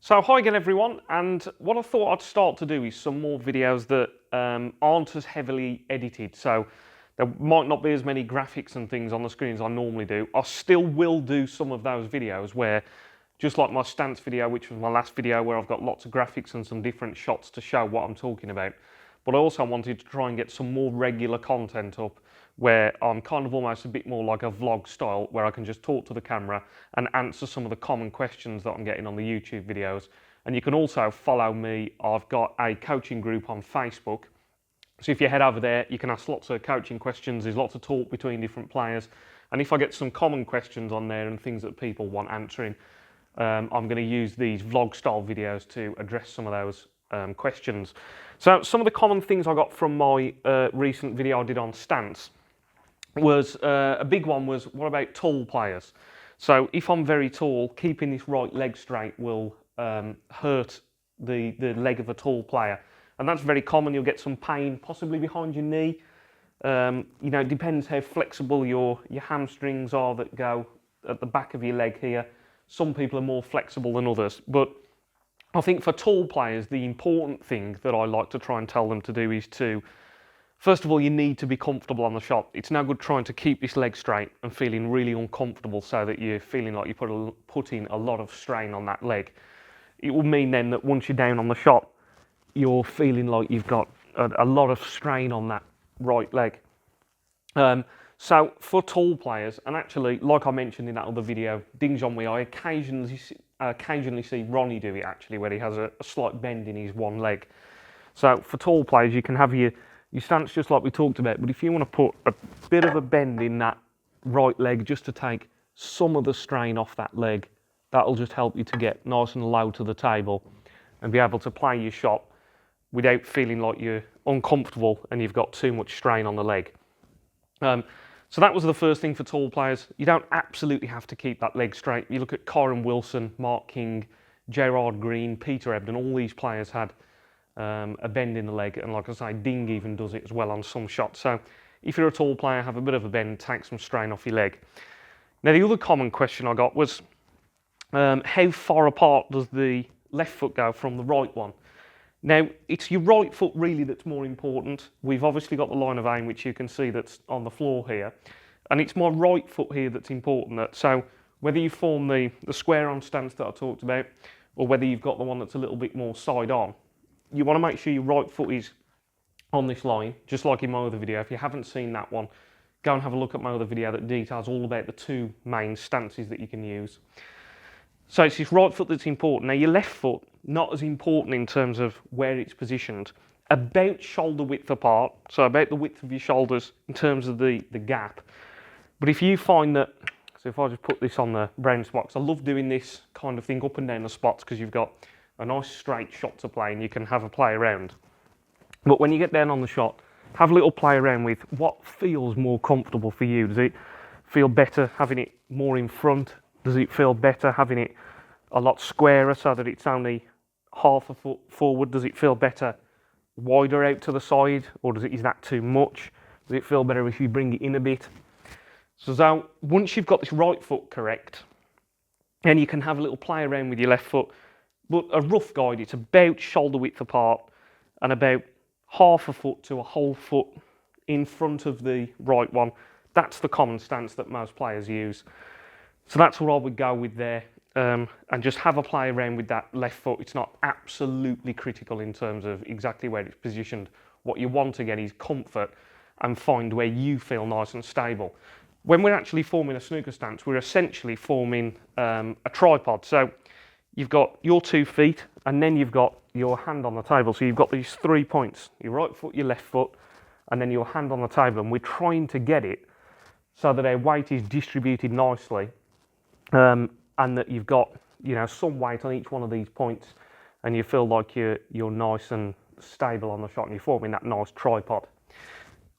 So hi again everyone, and what I thought I'd start to do is some more videos that aren't as heavily edited. So there might not be as many graphics and things on the screen as I normally do. I still will do some of those videos where, just like my stance video, which was my last video where I've got lots of graphics and some different shots to show what I'm talking about. But I also wanted to try and get some more regular content up where I'm kind of almost a bit more like a vlog style, where I can just talk to the camera and answer some of the common questions that I'm getting on the YouTube videos. And you can also follow me. I've got a coaching group on Facebook. So if you head over there, you can ask lots of coaching questions. There's lots of talk between different players. And if I get some common questions on there and things that people want answering, I'm going to use these vlog style videos to address some of those questions. So some of the common things I got from my recent video I did on stance was, a big one was, what about tall players? So if I'm very tall, keeping this right leg straight will hurt the leg of a tall player. And that's very common. You'll get some pain, possibly behind your knee. You know, it depends how flexible your hamstrings are that go at the back of your leg here. Some people are more flexible than others. But I think for tall players, the important thing that I like to try and tell them to do is to, first of all, you need to be comfortable on the shot. It's no good trying to keep this leg straight and feeling really uncomfortable so that you're feeling like you're putting a lot of strain on that leg. It will mean then that once you're down on the shot, you're feeling like you've got a lot of strain on that right leg. So for tall players, and actually, like I mentioned in that other video, Ding Zhongwei, I occasionally see Ronnie do it actually, where he has a slight bend in his one leg. So for tall players, you can have your stance just like we talked about, but if you want to put a bit of a bend in that right leg just to take some of the strain off that leg, that'll just help you to get nice and low to the table and be able to play your shot without feeling like you're uncomfortable and you've got too much strain on the leg. So that was the first thing for tall players. You don't absolutely have to keep that leg straight. You look at Kyron Wilson, Mark King, Gerard Green, Peter Ebdon, all these players had a bend in the leg, and like I say, Ding even does it as well on some shots. So if you're a tall player, have a bit of a bend, take some strain off your leg. Now the other common question I got was, how far apart does the left foot go from the right one? Now, it's your right foot really that's more important. We've obviously got the line of aim, which you can see that's on the floor here. And it's my right foot here that's important. So whether you form the square on stance that I talked about, or whether you've got the one that's a little bit more side on, you want to make sure your right foot is on this line, just like in my other video. If you haven't seen that one, go and have a look at my other video that details all about the two main stances that you can use. So it's this right foot that's important. Now your left foot, not as important in terms of where it's positioned, about shoulder width apart, so about the width of your shoulders in terms of the gap. But if you find that, so if I just put this on the brown spots, I love doing this kind of thing up and down the spots because you've got a nice straight shot to play and you can have a play around. But when you get down on the shot, have a little play around with what feels more comfortable for you. Does it feel better having it more in front? Does it feel better having it a lot squarer so that it's only half a foot forward? Does it feel better wider out to the side, or is that too much? Does it feel better if you bring it in a bit? So once you've got this right foot correct, then you can have a little play around with your left foot. But a rough guide, it's about shoulder width apart and about half a foot to a whole foot in front of the right one. That's the common stance that most players use. So that's what I would go with there. And just have a play around with that left foot. It's not absolutely critical in terms of exactly where it's positioned. What you want to get is comfort and find where you feel nice and stable. When we're actually forming a snooker stance, we're essentially forming a tripod. So you've got your 2 feet and then you've got your hand on the table. So you've got these 3 points, your right foot, your left foot, and then your hand on the table. And we're trying to get it so that our weight is distributed nicely. And that you've got, you know, some weight on each one of these points, and you feel like you're nice and stable on the shot, and you're forming that nice tripod.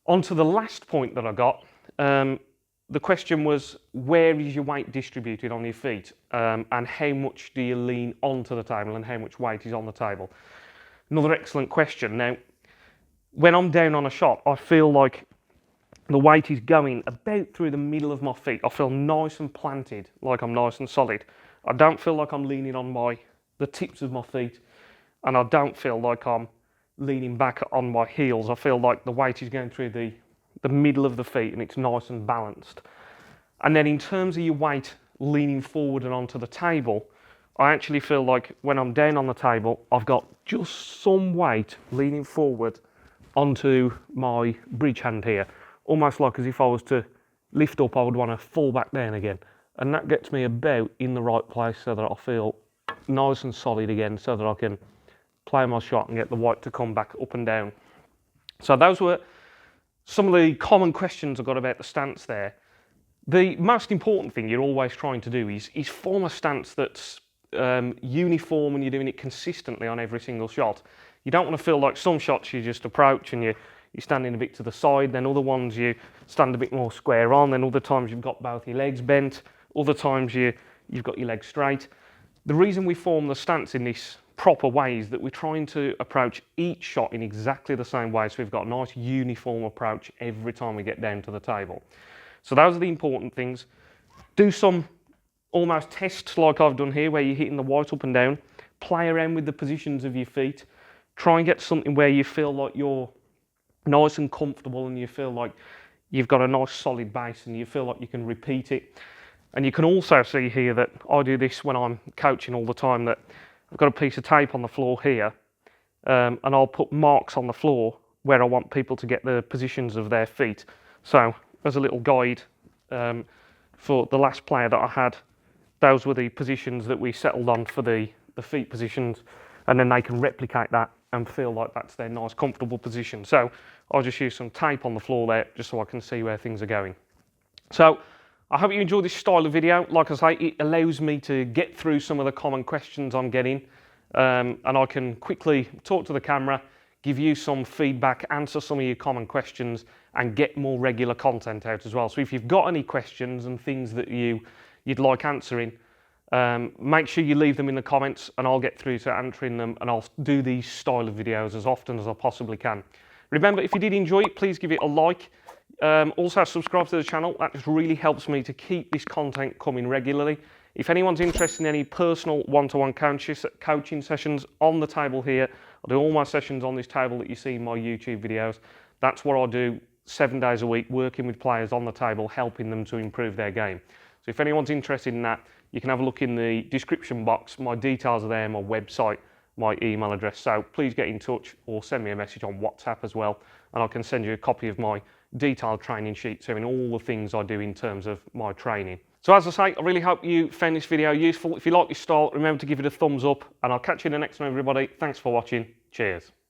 On to the last point that I got, the question was, where is your weight distributed on your feet, and how much do you lean onto the table, and how much weight is on the table? Another excellent question. Now, when I'm down on a shot, I feel like the weight is going about through the middle of my feet. I feel nice and planted, like I'm nice and solid. I don't feel like I'm leaning on my the tips of my feet, and I don't feel like I'm leaning back on my heels. I feel like the weight is going through the middle of the feet and it's nice and balanced. And then in terms of your weight leaning forward and onto the table, I actually feel like when I'm down on the table, I've got just some weight leaning forward onto my bridge hand here, almost like as if I was to lift up, I would want to fall back down again. And that gets me about in the right place so that I feel nice and solid again, so that I can play my shot and get the weight to come back up and down. So those were some of the common questions I got about the stance there. The most important thing you're always trying to do is form a stance that's uniform and you're doing it consistently on every single shot. You don't want to feel like some shots you just approach and you're standing a bit to the side, then other ones you stand a bit more square on, then other times you've got both your legs bent, other times you've got your legs straight. The reason we form the stance in this proper way is that we're trying to approach each shot in exactly the same way, so we've got a nice uniform approach every time we get down to the table. So those are the important things. Do some almost tests like I've done here, where you're hitting the white up and down. Play around with the positions of your feet. Try and get something where you feel like you're nice and comfortable and you feel like you've got a nice solid base and you feel like you can repeat it. And you can also see here that I do this when I'm coaching all the time, that I've got a piece of tape on the floor here, and I'll put marks on the floor where I want people to get the positions of their feet. So as a little guide for the last player that I had, those were the positions that we settled on for the feet positions, and then they can replicate that and feel like that's their nice comfortable position. So I'll just use some tape on the floor there just so I can see where things are going. So I hope you enjoyed this style of video. Like I say, it allows me to get through some of the common questions I'm getting, and I can quickly talk to the camera, give you some feedback, answer some of your common questions, and get more regular content out as well. So if you've got any questions and things that you'd like answering, make sure you leave them in the comments and I'll get through to answering them, and I'll do these style of videos as often as I possibly can. Remember, if you did enjoy it, please give it a like. Also subscribe to the channel. That just really helps me to keep this content coming regularly. If anyone's interested in any personal one-to-one coaching sessions on the table here, I do all my sessions on this table that you see in my YouTube videos. That's what I do 7 days a week, working with players on the table, helping them to improve their game. So if anyone's interested in that, you can have a look in the description box. My details are there, my website, my email address. So please get in touch or send me a message on WhatsApp as well, and I can send you a copy of my detailed training sheet showing all the things I do in terms of my training. So as I say, I really hope you found this video useful. If you like this style, remember to give it a thumbs up, and I'll catch you in the next one, everybody. Thanks for watching. Cheers.